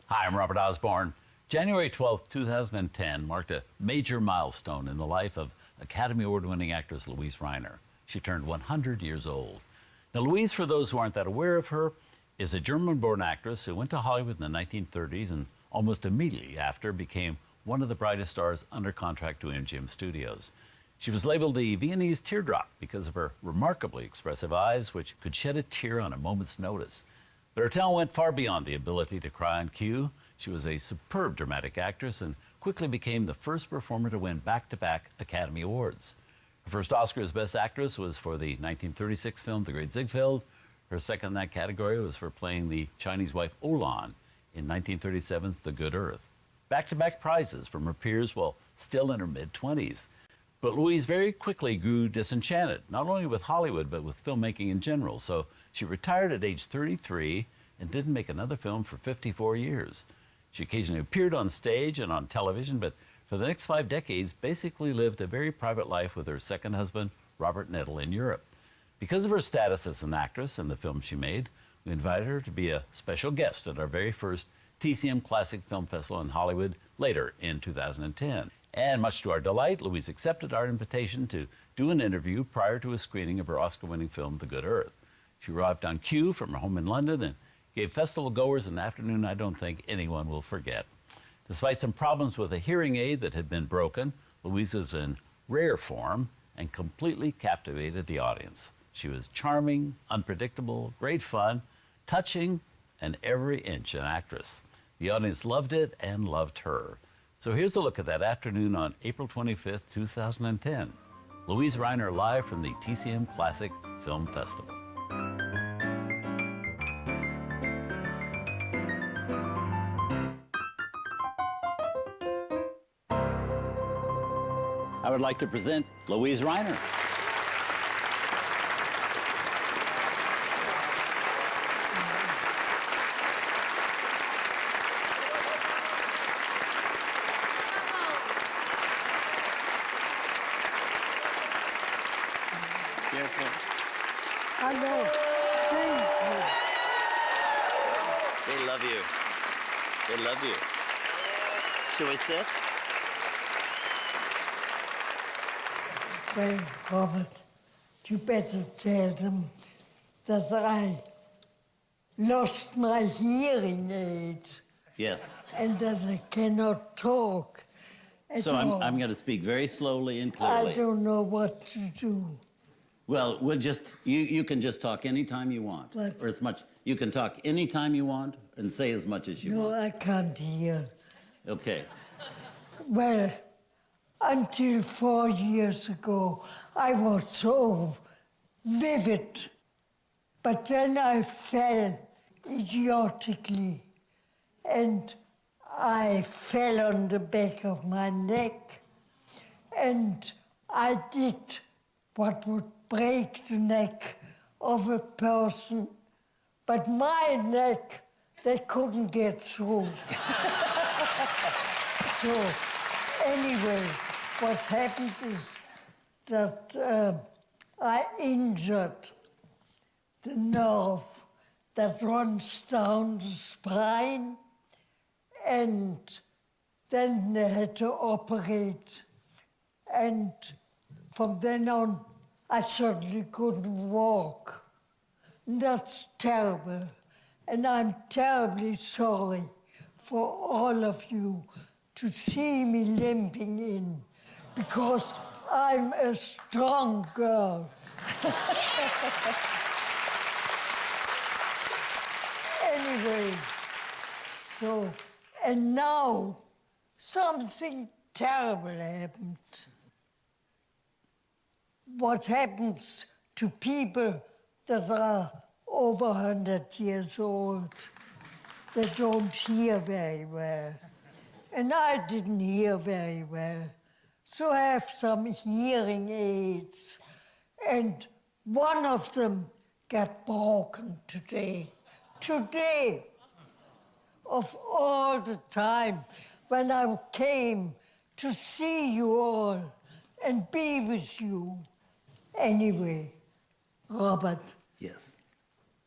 Hi, I'm Robert Osborne. January 12, 2010 marked a major milestone in the life of Academy Award-winning actress Luise Rainer. She turned 100 years old. Now, Luise, for those who aren't that aware of her, is a German-born actress who went to Hollywood in the 1930s and almost immediately after became one of the brightest stars under contract to MGM Studios. She was labeled the Viennese teardrop because of her remarkably expressive eyes, which could shed a tear on a moment's notice. But her talent went far beyond the ability to cry on cue. She was a superb dramatic actress and quickly became the first performer to win back-to-back Academy Awards. Her first Oscar as Best Actress was for the 1936 film The Great Ziegfeld. Her second in that category was for playing the Chinese wife Olan in 1937's The Good Earth. Back-to-back prizes from her peers while still in her mid-20s. But Luise very quickly grew disenchanted, not only with Hollywood, but with filmmaking in general. So she retired at age 33 and didn't make another film for 54 years. She occasionally appeared on stage and on television, but for the next 5 decades, basically lived a very private life with her second husband, Robert Nettle, in Europe. Because of her status as an actress and the films she made, we invited her to be a special guest at our very first TCM Classic Film Festival in Hollywood later in 2010. And much to our delight, Luise accepted our invitation to do an interview prior to a screening of her Oscar-winning film, The Good Earth. She arrived on cue from her home in London and gave festival goers an afternoon I don't think anyone will forget. Despite some problems with a hearing aid that had been broken, Luise was in rare form and completely captivated the audience. She was charming, unpredictable, great fun, touching, and every inch an actress. The audience loved it and loved her. So here's a look at that afternoon on April 25th, 2010. Luise Rainer live from the TCM Classic Film Festival. I would like to present Luise Rainer. Hello. Thank you. They love you. They love you. Shall we sit? Well, Robert, you better tell them that I lost my hearing aid Yes. and that I cannot talk at So all. I'm going to speak very slowly and clearly. I don't know what to do. Well, we'll just, you can just talk anytime you want. What? Or as much, you can talk anytime you want and say as much as you No, want. I can't hear. Okay. Well, until 4 years ago, I was so vivid. But then I fell idiotically, and I fell on the back of my neck, and I did what would break the neck of a person, but my neck, they couldn't get through. So, anyway, what happened is that I injured the nerve that runs down the spine, and then they had to operate. And from then on, I certainly couldn't walk. That's terrible. And I'm terribly sorry for all of you to see me limping in, because I'm a strong girl. Anyway, so, and now something terrible happened. What happens to people that are over 100 years old? They don't hear very well. And I didn't hear very well. So I have some hearing aids. And one of them got broken today. Today, of all the time, when I came to see you all and be with you. Anyway, Robert. Yes.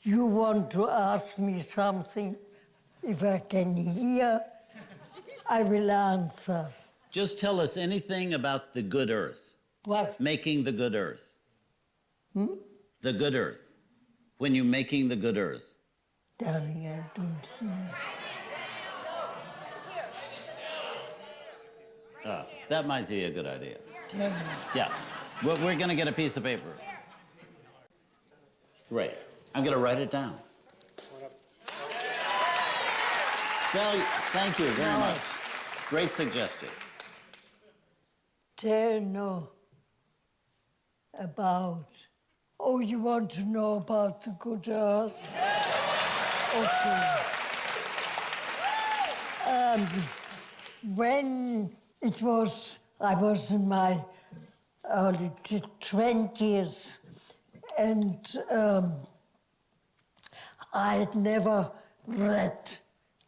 You want to ask me something? if I can hear, I will answer. Just tell us anything about the good earth. What? Making the good earth. Hmm? The good earth. When you're making the good earth. Darling, I don't hear. That might be a good idea. Tell me. Yeah. We're going to get a piece of paper. Great. I'm going to write it down. Thank you very much. Great suggestion. Tell no about. Oh, you want to know about the good earth? Okay. When it was, I was in my early 20s, and I had never read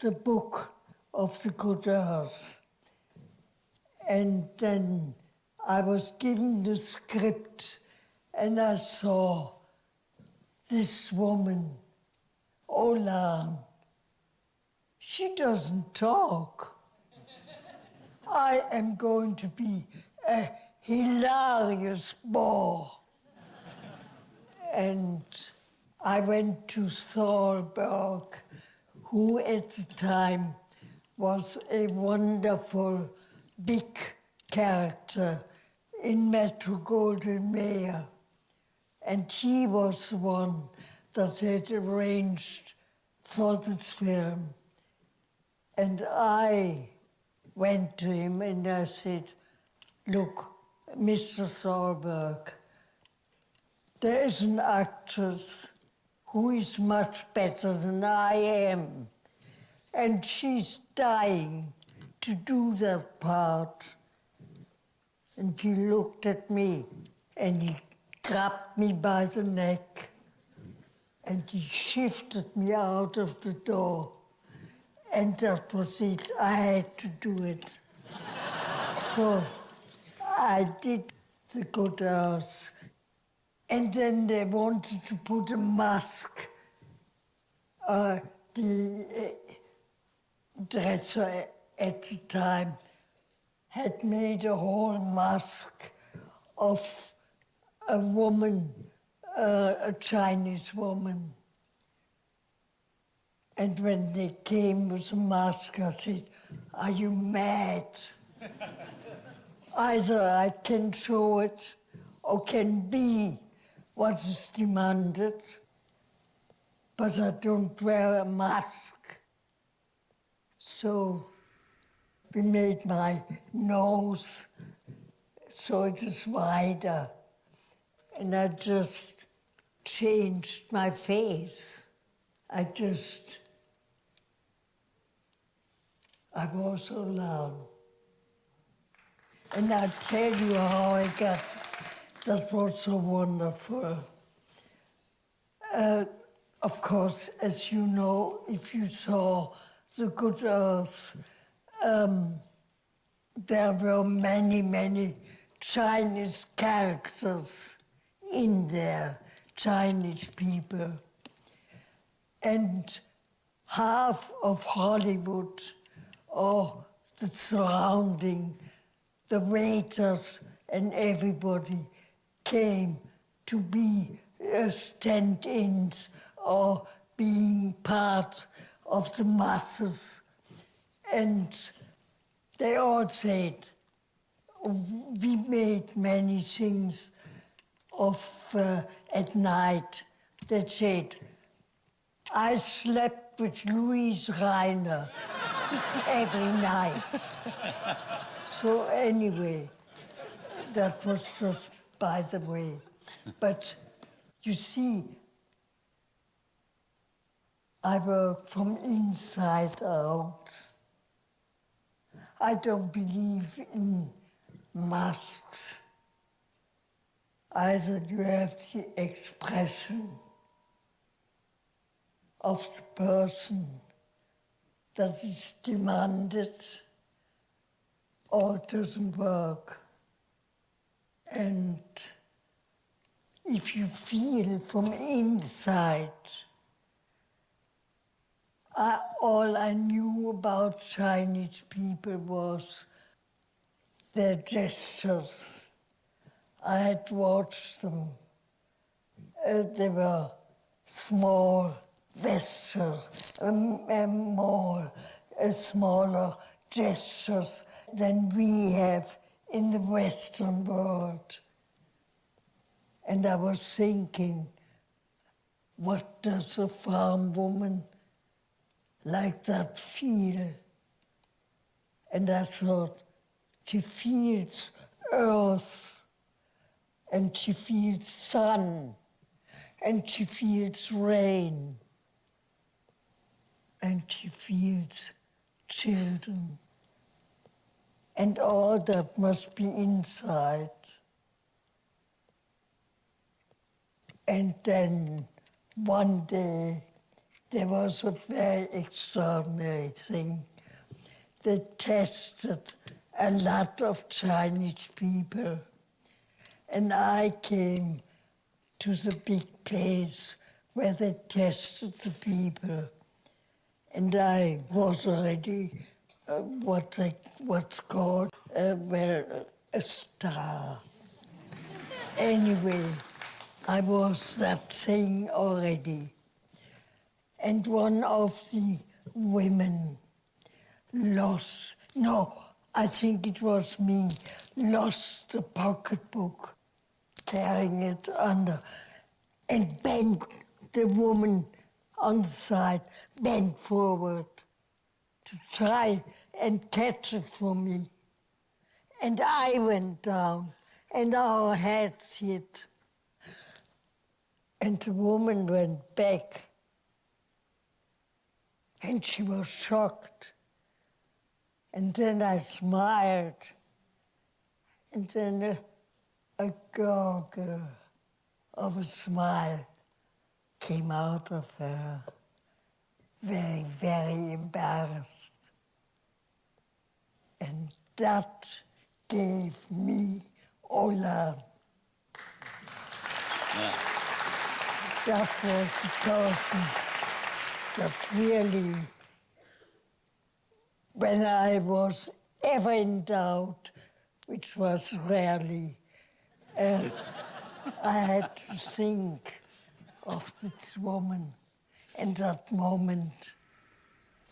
the book of the good earth. And then I was given the script, and I saw this woman, Ola. She doesn't talk. I am going to be a hilarious bore. And I went to Thalberg, who at the time was a wonderful big character in Metro-Goldwyn-Mayer. And he was the one that had arranged for this film. And I went to him and I said, look, Mr. Thalberg, there is an actress who is much better than I am, and she's dying to do that part. And he looked at me and he grabbed me by the neck and he shifted me out of the door. And that was it. I had to do it. So I did the good earth. And then they wanted to put a mask. The dresser at the time had made a whole mask of a woman, a Chinese woman. And when they came with the mask, I said, are you mad? Either I can show it or can be what is demanded, but I don't wear a mask. So we made my nose so it is wider, and I just changed my face. I was alone. And I'll tell you how I got that was so wonderful. Of course, as you know, if you saw The Good Earth, there were many, many Chinese characters in there, Chinese people. And half of Hollywood, or the surrounding, the waiters and everybody came to be stand-ins or being part of the masses. And they all said, we made many things at night. They said, I slept with Luise Rainer every night. So anyway, that was just by the way. But you see, I work from inside out. I don't believe in masks. Either you have the expression of the person that is demanded, or it doesn't work. And if you feel from inside, all I knew about Chinese people was their gestures. I had watched them. They were small gestures, smaller gestures than we have in the Western world. And I was thinking, what does a farm woman like that feel? And I thought, she feels earth, and she feels sun, and she feels rain, and she feels children. And all that must be inside. And then one day, there was a very extraordinary thing. They tested a lot of Chinese people. And I came to the big place where they tested the people. And I was already what's called, a star. Anyway, I was that thing already. And one of the women lost, no, I think it was me, lost the pocketbook, carrying it under, and bent, the woman on the side bent forward to try and catch it for me. And I went down, and our heads hit. And the woman went back, and she was shocked. And then I smiled, and then a gurgle of a smile came out of her, very, very embarrassed. And that gave me Ola. Yeah. That was the person that really, when I was ever in doubt, which was rarely, I had to think of this woman and that moment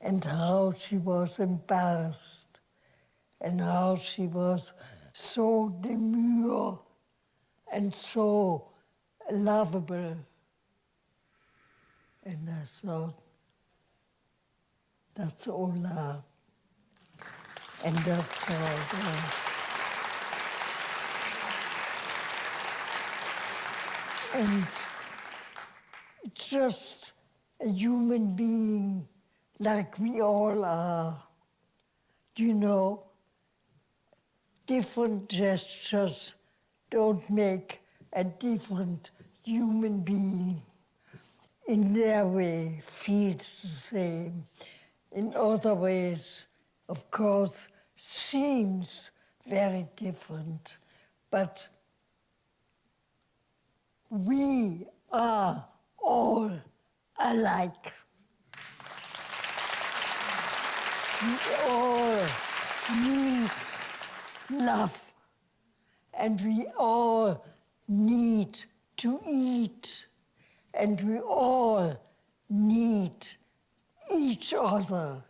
and how she was embarrassed and how she was so demure and so lovable. And I thought, that's Ola. And that's all. And it's just a human being like we all are. You know, different gestures don't make a different human being. In their way, feels the same. In other ways, of course, seems very different. But we are all alike. We all need love, and we all need to eat. And we all need each other,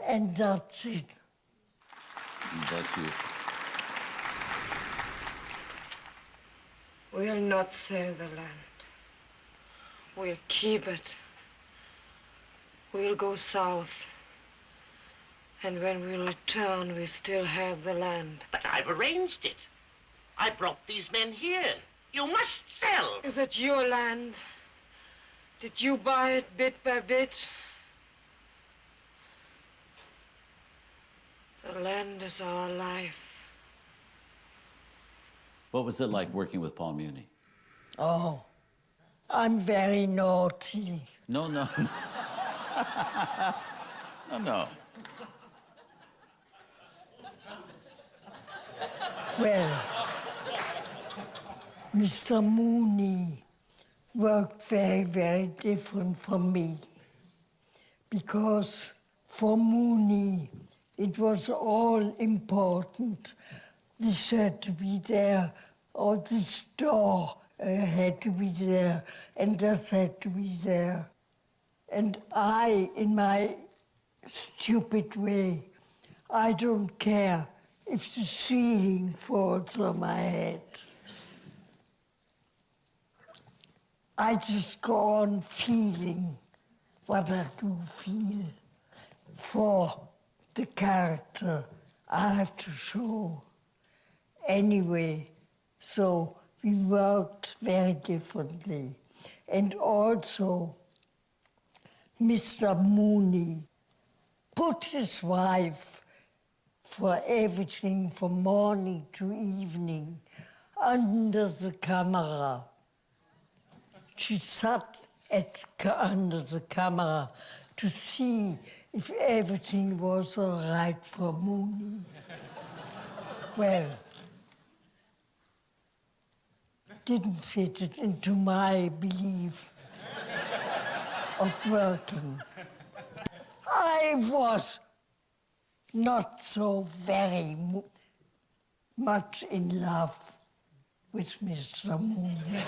and that's it. That's you. We'll not sell the land. We'll keep it. We'll go south. And when we return, we still have the land. But I've arranged it. I brought these men here. You must sell. Is it your land? Did you buy it bit by bit? The land is our life. What was it like working with Paul Muni? Oh, I'm very naughty. No. No, no. Well, Mr. Mooney worked very, very different from me because for Mooney it was all important. This had to be there, or this door had to be there, and that had to be there. And I, in my stupid way, I don't care if the ceiling falls on my head. I just go on feeling what I do feel for the character I have to show. Anyway, so we worked very differently. And also, Mr. Mooney put his wife for everything from morning to evening under the camera. She sat under the camera to see if everything was all right for Mooney. Well, didn't fit it into my belief of working. I was not so very much in love with Mr. Mooney.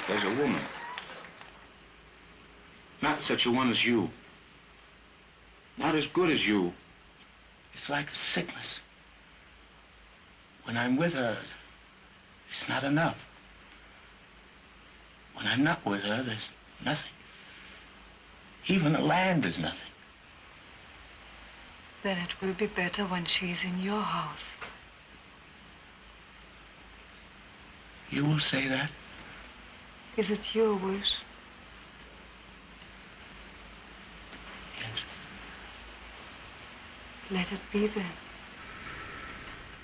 There's a woman. Not such a one as you. Not as good as you. It's like a sickness. When I'm with her, it's not enough. When I'm not with her, there's nothing. Even the land is nothing. Then it will be better when she's in your house. You will say that? Is it your wish? Yes. Let it be then.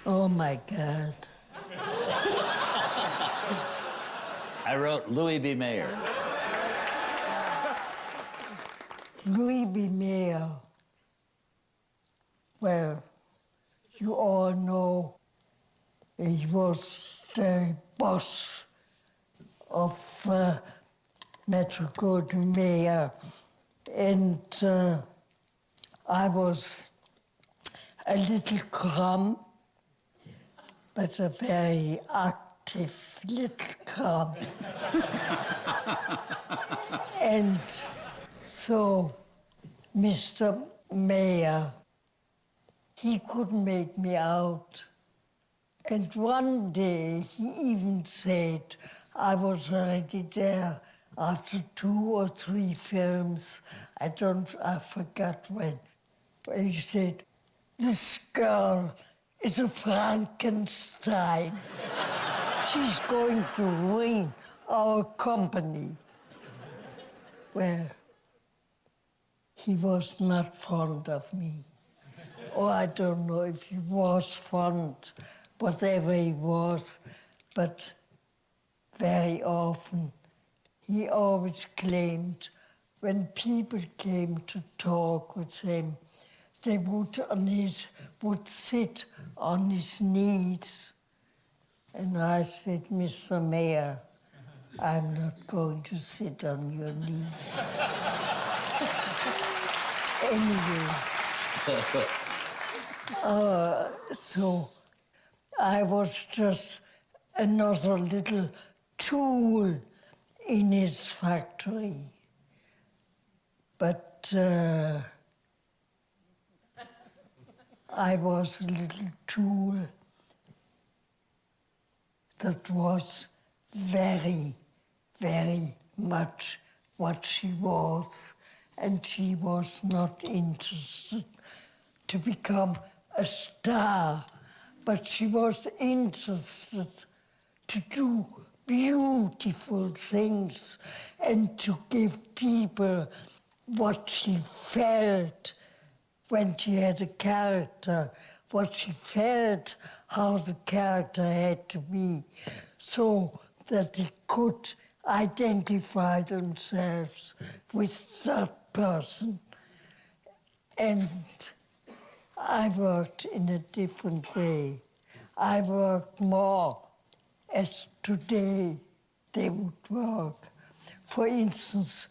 Oh, my God. I wrote Louis B. Mayer. Louis B. Mayer. Well, you all know he was the boss of Metro-Goldwyn-Mayer, and I was a little crumb, but a very active little crumb. And so Mr. Mayer, he couldn't make me out. And one day he even said I was already there after 2 or 3 films. I forgot when. He said, "This girl is a Frankenstein. She's going to ruin our company." Well, he was not fond of me. Or I don't know if he was fond, whatever he was, but very often he always claimed when people came to talk with him, they would sit on his knees. And I said, "Mr. Mayer, I'm not going to sit on your knees." Anyway, so I was just another little tool in his factory. But I was a little tool that was very, very much what she was. And she was not interested to become a star, but she was interested to do beautiful things and to give people what she felt when she had a character, what she felt, how the character had to be, so that they could identify themselves with that person. And I worked in a different way. I worked more as today they would work. For instance,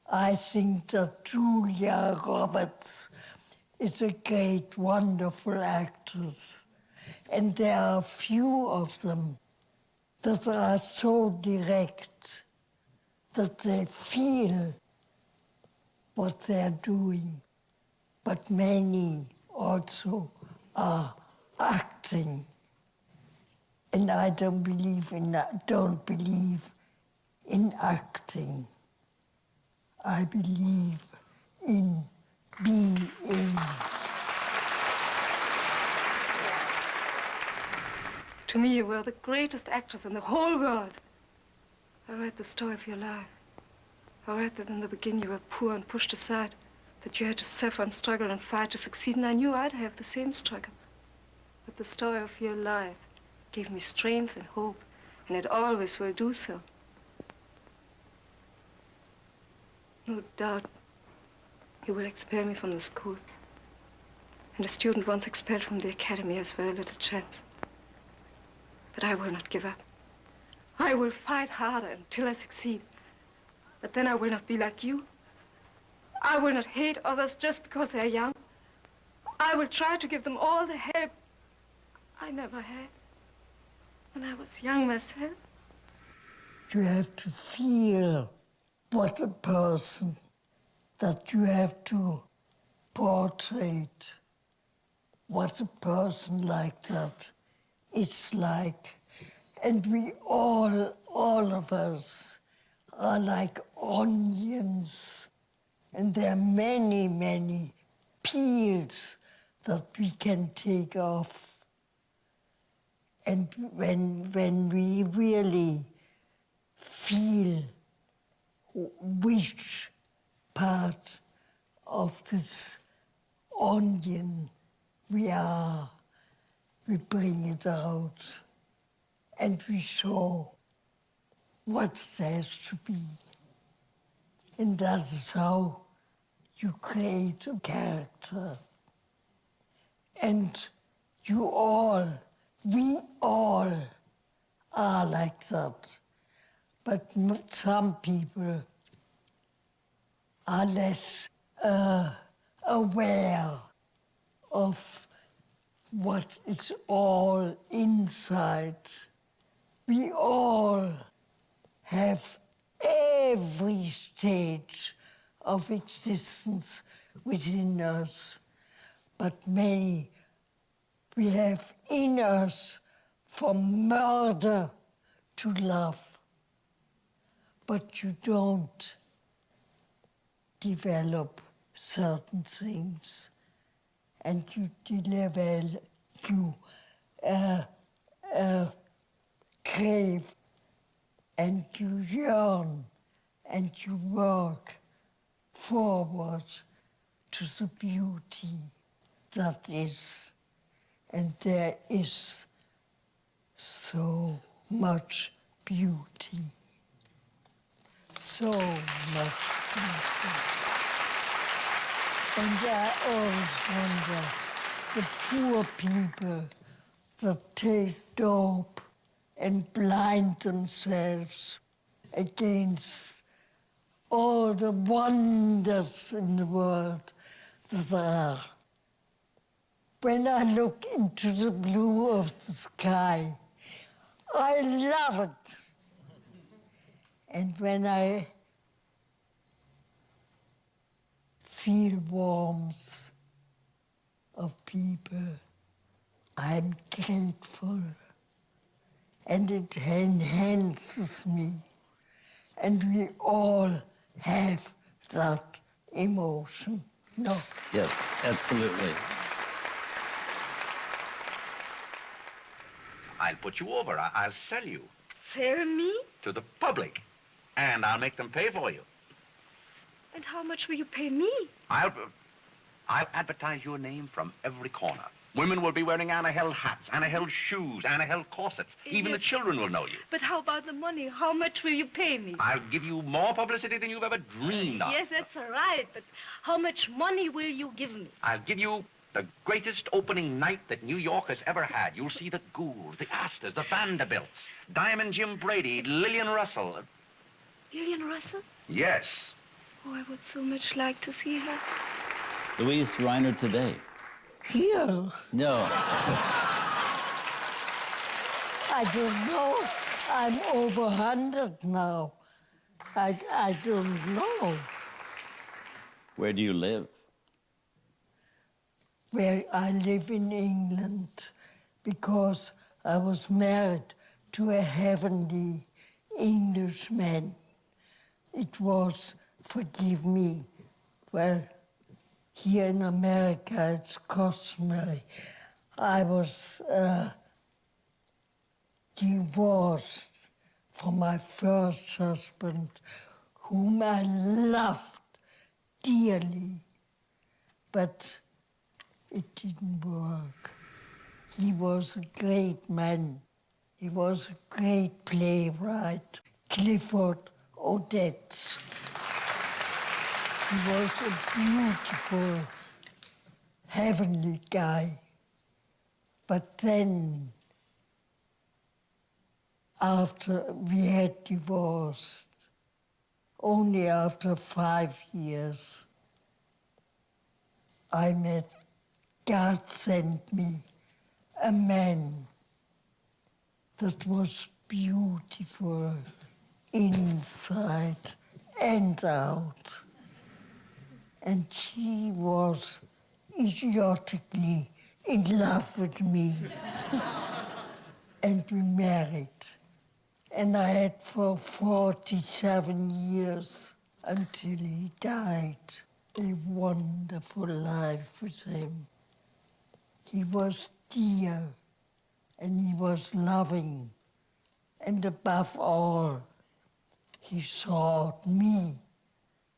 I think that Julia Roberts is a great, wonderful actress. And there are few of them that are so direct that they feel what they're doing. But many also are acting. And I don't believe in acting. I believe in being. To me, you were the greatest actress in the whole world. I read the story of your life. I read that in the beginning you were poor and pushed aside, that you had to suffer and struggle and fight to succeed, and I knew I'd have the same struggle. But the story of your life gave me strength and hope, and it always will do so. No doubt you will expel me from the school. And a student once expelled from the academy has very little chance. But I will not give up. I will fight harder until I succeed. But then I will not be like you. I will not hate others just because they're young. I will try to give them all the help I never had when I was young myself. You have to feel what a person that you have to portray, what a person like that is like. And we all of us are like onions. And there are many, many peels that we can take off. And when we really feel which part of this onion we are, we bring it out and we show what there has to be. And that is how you create a character. And we all are like that. But some people are less aware of what is all inside. We all have every stage of existence within us, but many we have in us from murder to love. But you don't develop certain things, and you crave, and you yearn, and you work forward to the beauty that is. And there is so much beauty. So much beauty. And I always wonder, the poor people that take dope and blind themselves against all the wonders in the world that are. When I look into the blue of the sky, I love it. And when I feel warmth of people, I'm grateful. And it enhances me. And we all have that emotion. No? Yes, absolutely. I'll put you over. I'll sell you. Sell me? To the public. And I'll make them pay for you. And how much will you pay me? I'll advertise your name from every corner. Women will be wearing Anna Held hats, Anna Held shoes, Anna Held corsets. Even the children will know you. But how about the money? How much will you pay me? I'll give you more publicity than you've ever dreamed of. Yes, that's all right, but how much money will you give me? I'll give you the greatest opening night that New York has ever had. You'll see the Goulds, the Astors, the Vanderbilts, Diamond Jim Brady, Lillian Russell. Lillian Vivian Russell? Yes. Oh, I would so much like to see her. Luise Rainer today. Here, No. I don't know. I'm over 100 now. I don't know Where do you live? where I live in England because I was married to a heavenly Englishman. It was, forgive me, well, here in America it's customary. I was divorced from my first husband, whom I loved dearly, but it didn't work. He was a great man. He was a great playwright, Clifford Odets. He was a beautiful, heavenly guy. But then, after we had divorced, only after 5 years, God sent me a man that was beautiful inside and out. And he was idiotically in love with me. And we married. And I had for 47 years until he died. A wonderful life with him. He was dear and he was loving. And above all, he thought me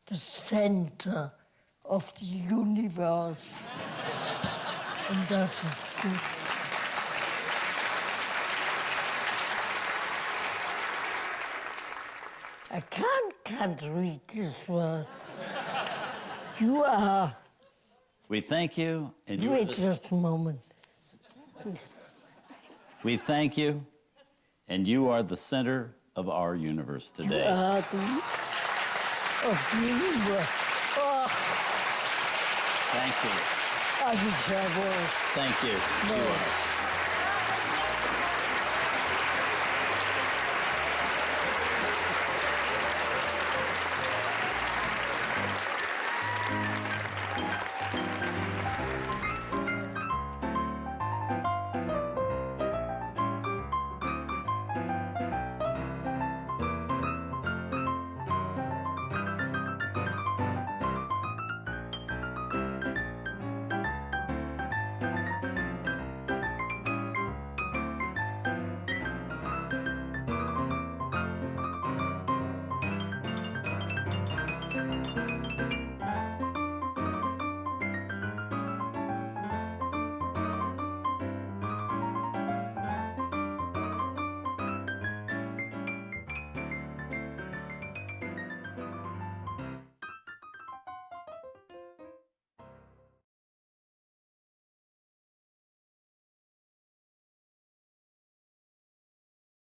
the center of the universe. And that was good. I can't read this word. You are. We thank you. And you Wait just a moment. We thank you, and you are the center of our universe today. You are the of the universe. Oh, Thank you. I wish I was. Thank you. No. You are.